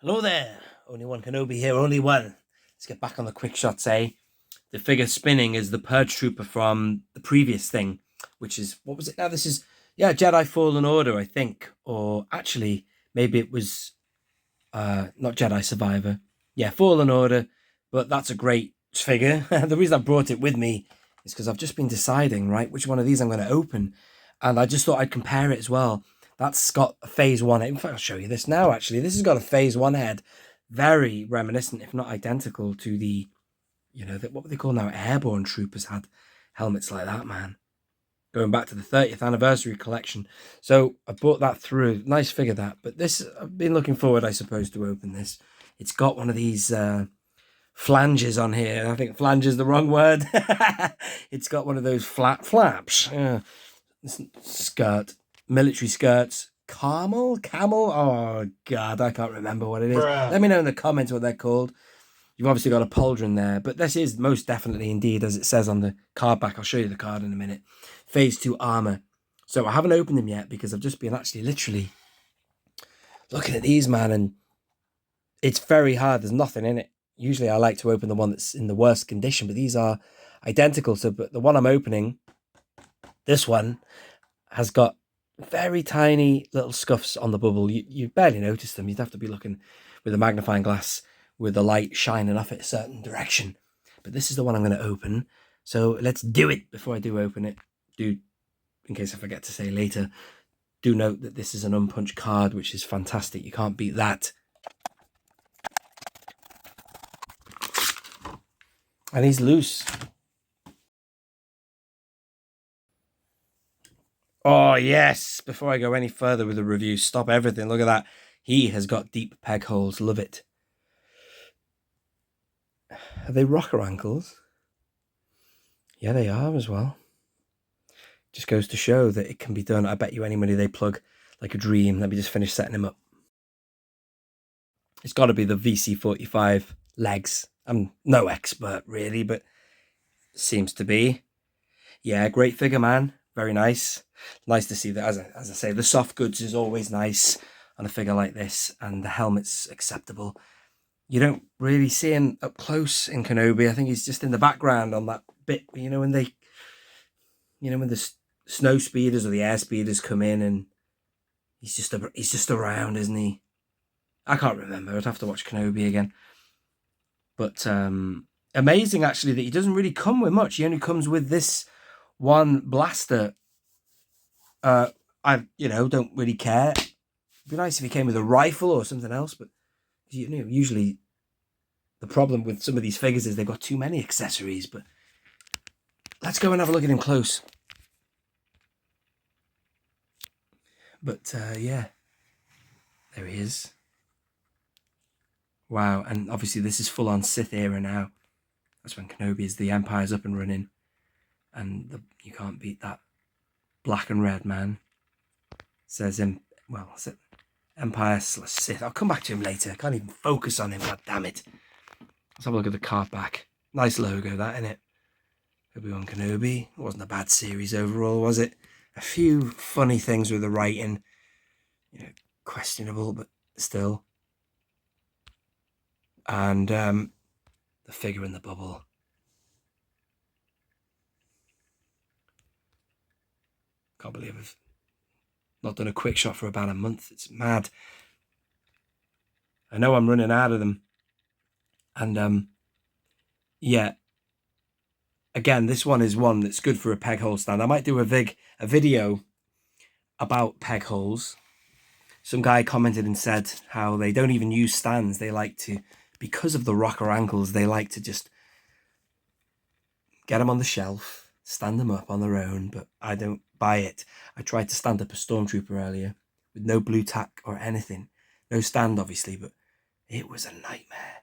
Hello there, only one Kenobi here, only one. Let's get back on the quick shots, eh? The figure spinning is the Purge Trooper from the previous thing, which is, what was it now? This is, yeah, Jedi Fallen Order, I think. Or actually, maybe it was not Jedi Survivor. Yeah, Fallen Order, but that's a great figure. The reason I brought it with me is because I've just been deciding, right, which one of these I'm going to open. And I just thought I'd compare it as well. That's got a phase one. In fact, I'll show you this now, actually. This has got a phase one head. Very reminiscent, if not identical, to the, what were they called now? Airborne troopers had helmets like that, man. Going back to the 30th anniversary collection. So I bought that through. Nice figure, that. But this, I've been looking forward, I suppose, to open this. It's got one of these flanges on here. I think flange is the wrong word. It's got one of those flat flaps. Skirt. Military skirts. Camel? Oh, God, I can't remember what it is. Bruh. Let me know in the comments what they're called. You've obviously got a pauldron there, but this is most definitely, indeed, as it says on the card back. I'll show you the card in a minute. Phase 2 armor. So I haven't opened them yet because I've just been actually literally looking at these, man, and it's very hard. There's nothing in it. Usually I like to open the one that's in the worst condition, but these are identical. So, but the one I'm opening, this one, has got very tiny little scuffs on the bubble. You barely notice them. You'd have to be looking with a magnifying glass with the light shining off it a certain direction. But this is the one I'm going to open. So let's do it. Before I do open it, in case I forget to say later, do note that this is an unpunched card, which is fantastic. You can't beat that. And he's loose. Oh, yes. Before I go any further with the review, stop everything. Look at that. He has got deep peg holes. Love it. Are they rocker ankles? Yeah, they are as well. Just goes to show that it can be done. I bet you any money they plug like a dream. Let me just finish setting him up. It's got to be the VC45 legs. I'm no expert really, but seems to be. Yeah, great figure, man. Very nice. Nice to see that. As I say, the soft goods is always nice on a figure like this, and the helmet's acceptable. You don't really see him up close in Kenobi. I think he's just in the background on that bit. When the snow speeders or the air speeders come in, and he's just around, isn't he? I can't remember. I'd have to watch Kenobi again. But amazing actually that he doesn't really come with much. He only comes with this one blaster. I don't really care. It'd be nice if he came with a rifle or something else, but usually the problem with some of these figures is they've got too many accessories. But let's go and have a look at him close. But yeah, there he is. Wow, and obviously this is full on Sith era now. That's when Kenobi is the Empire's up and running, and you can't beat that black and red, man. Says him. Well, Empire / Sith. I'll come back to him later. I can't even focus on him. God damn it. Let's have a look at the card back. Nice logo, that, innit? Obi-Wan Kenobi. It wasn't a bad series overall, was it? A few funny things with the writing. Questionable, but still. And the figure in the bubble. Can't believe I've not done a quick shot for about a month. It's mad. I know I'm running out of them. And yeah. Again, this one is one that's good for a peg hole stand. I might do a video about peg holes. Some guy commented and said how they don't even use stands. They like to, because of the rocker ankles, they like to just get them on the shelf, stand them up on their own, but I don't buy it. I tried to stand up a stormtrooper earlier with no blue tack or anything. No stand, obviously, but it was a nightmare.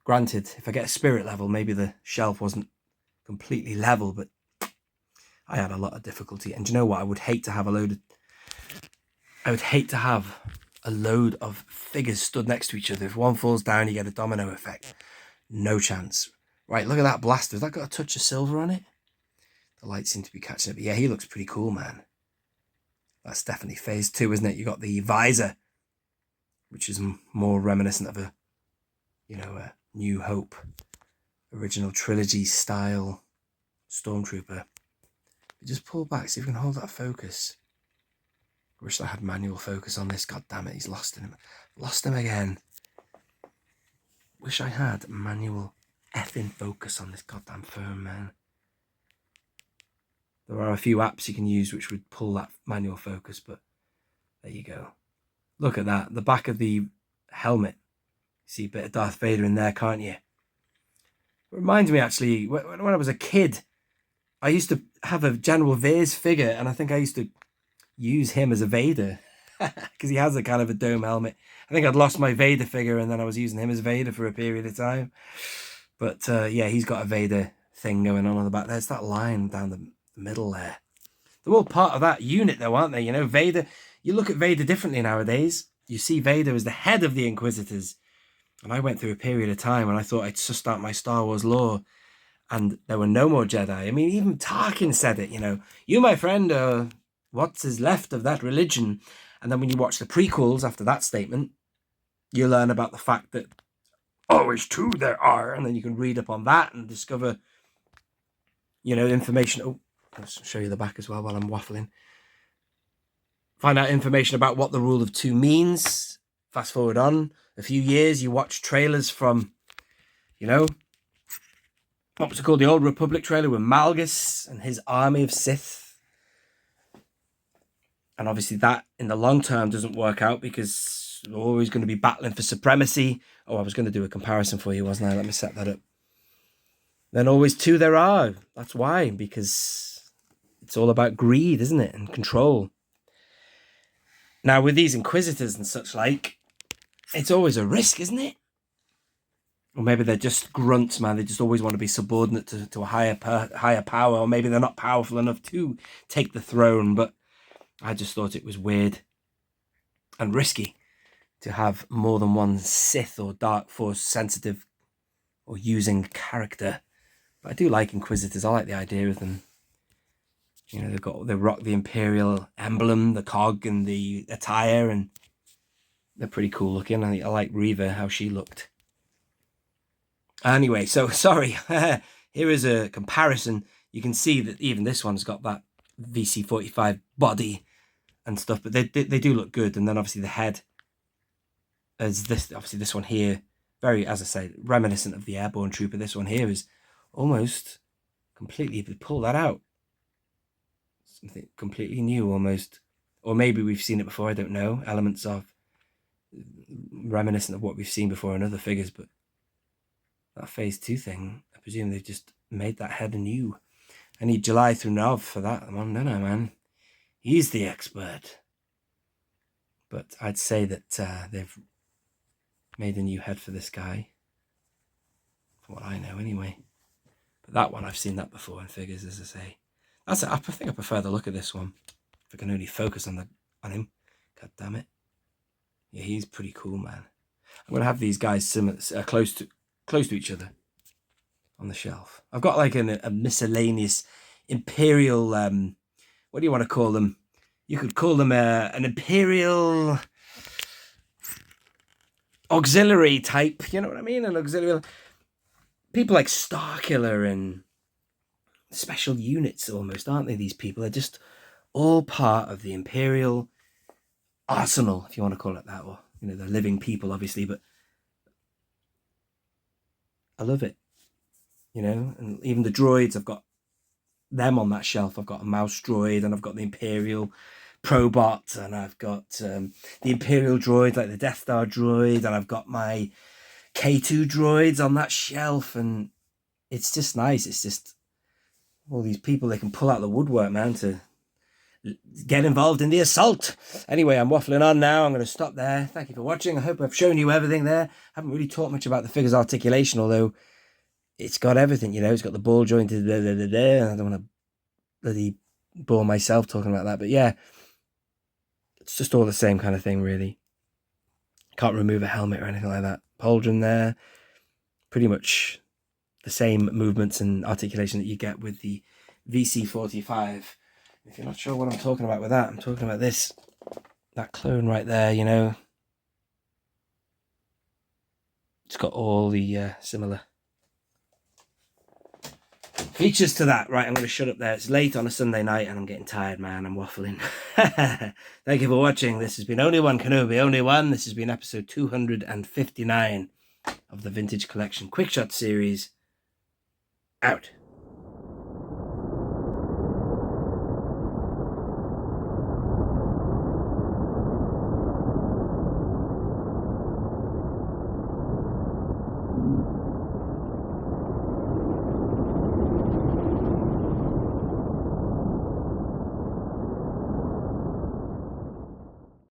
Granted, if I get a spirit level, maybe the shelf wasn't completely level, but I had a lot of difficulty. And do you know what? I would hate to have a load of figures stood next to each other. If one falls down, you get a domino effect. No chance. Right, look at that blaster. Has that got a touch of silver on it? The lights seem to be catching up. Yeah, he looks pretty cool, man. That's definitely phase 2, isn't it? You got the visor. which is more reminiscent of a, a New Hope original trilogy style stormtrooper. But just pull back, see if we can hold that focus. I wish I had manual focus on this. God damn it, he's lost him. Lost him again. Wish I had manual effing focus on this goddamn phone, man. There are a few apps you can use which would pull that manual focus, but there you go. Look at that, the back of the helmet. See a bit of Darth Vader in there, can't you? It reminds me, actually, when I was a kid, I used to have a General Veers figure, and I think I used to use him as a Vader, because he has a kind of a dome helmet. I think I'd lost my Vader figure, and then I was using him as Vader for a period of time. But yeah, he's got a Vader thing going on the back. There's that line down the middle there. They're all part of that unit, though, aren't they? You know, Vader, you look at Vader differently nowadays. You see Vader as the head of the Inquisitors. And I went through a period of time when I thought I'd sussed out my Star Wars lore, and there were no more Jedi. I mean, even Tarkin said it, you, my friend, are what's is left of that religion. And then when you watch the prequels after that statement, you learn about the fact that always two there are, and then you can read up on that and discover, information. Oh, I'll show you the back as well while I'm waffling. Find out information about what the rule of two means. Fast forward on a few years, you watch trailers from, what was it called? The Old Republic trailer with Malgus and his army of Sith. And obviously that in the long term doesn't work out because we're always going to be battling for supremacy. Oh, I was going to do a comparison for you, wasn't I? Let me set that up. Then always two there are. That's why, because it's all about greed, isn't it? And control. Now, with these Inquisitors and such like, it's always a risk, isn't it? Or maybe they're just grunts, man. They just always want to be subordinate to a higher power. Or maybe they're not powerful enough to take the throne. But I just thought it was weird and risky to have more than one Sith or Dark Force sensitive or using character. But I do like Inquisitors. I like the idea of them. They rock the Imperial emblem, the cog and the attire, and they're pretty cool looking. I like Reva, how she looked. Anyway, so sorry. Here is a comparison. You can see that even this one's got that VC45 body and stuff, but they do look good. And then obviously the head as this, obviously this one here, very, as I say, reminiscent of the Airborne Trooper. This one here is almost completely, if you pull that out, something completely new almost. Or maybe we've seen it before, I don't know. Elements of reminiscent of what we've seen before in other figures, but that phase 2 thing, I presume they've just made that head anew. I need July through Nov for that one, don't I, man? He's the expert. But I'd say that they've made a new head for this guy, from what I know anyway. But that one, I've seen that before in figures, as I say. That's it. I think I prefer the look of this one. If I can only focus on him. God damn it. Yeah, he's pretty cool, man. I'm going to have these guys close to each other on the shelf. I've got like a miscellaneous Imperial, what do you want to call them? You could call them an Imperial auxiliary type, you know what I mean? An auxiliary. People like Starkiller and special units almost, aren't they, these people? They're just all part of the Imperial arsenal, if you want to call it that, or, they're living people, obviously, but I love it, and even the droids, I've got them on that shelf. I've got a mouse droid, and I've got the Imperial Probot, and I've got the Imperial droid, like the Death Star droid, and I've got my K2 droids on that shelf, and it's just nice. It's just all these people they can pull out the woodwork, man, to get involved in the assault. Anyway, I'm waffling on now. I'm going to stop there. Thank you for watching. I hope I've shown you everything there. I haven't really talked much about the figure's articulation, although it's got everything, it's got the ball jointed, I don't want to bloody bore myself talking about that, but yeah, it's just all the same kind of thing, really. Can't remove a helmet or anything like that. Pauldron there, pretty much the same movements and articulation that you get with the VC45. If you're not sure what I'm talking about with that, I'm talking about this, that clone right there, It's got all the similar features to that. Right, I'm going to shut up there. It's late on a Sunday night and I'm getting tired, man. I'm waffling. Thank you for watching. This has been Only One Kenobi, Only One. This has been episode 259 of the Vintage Collection Quickshot series. Out.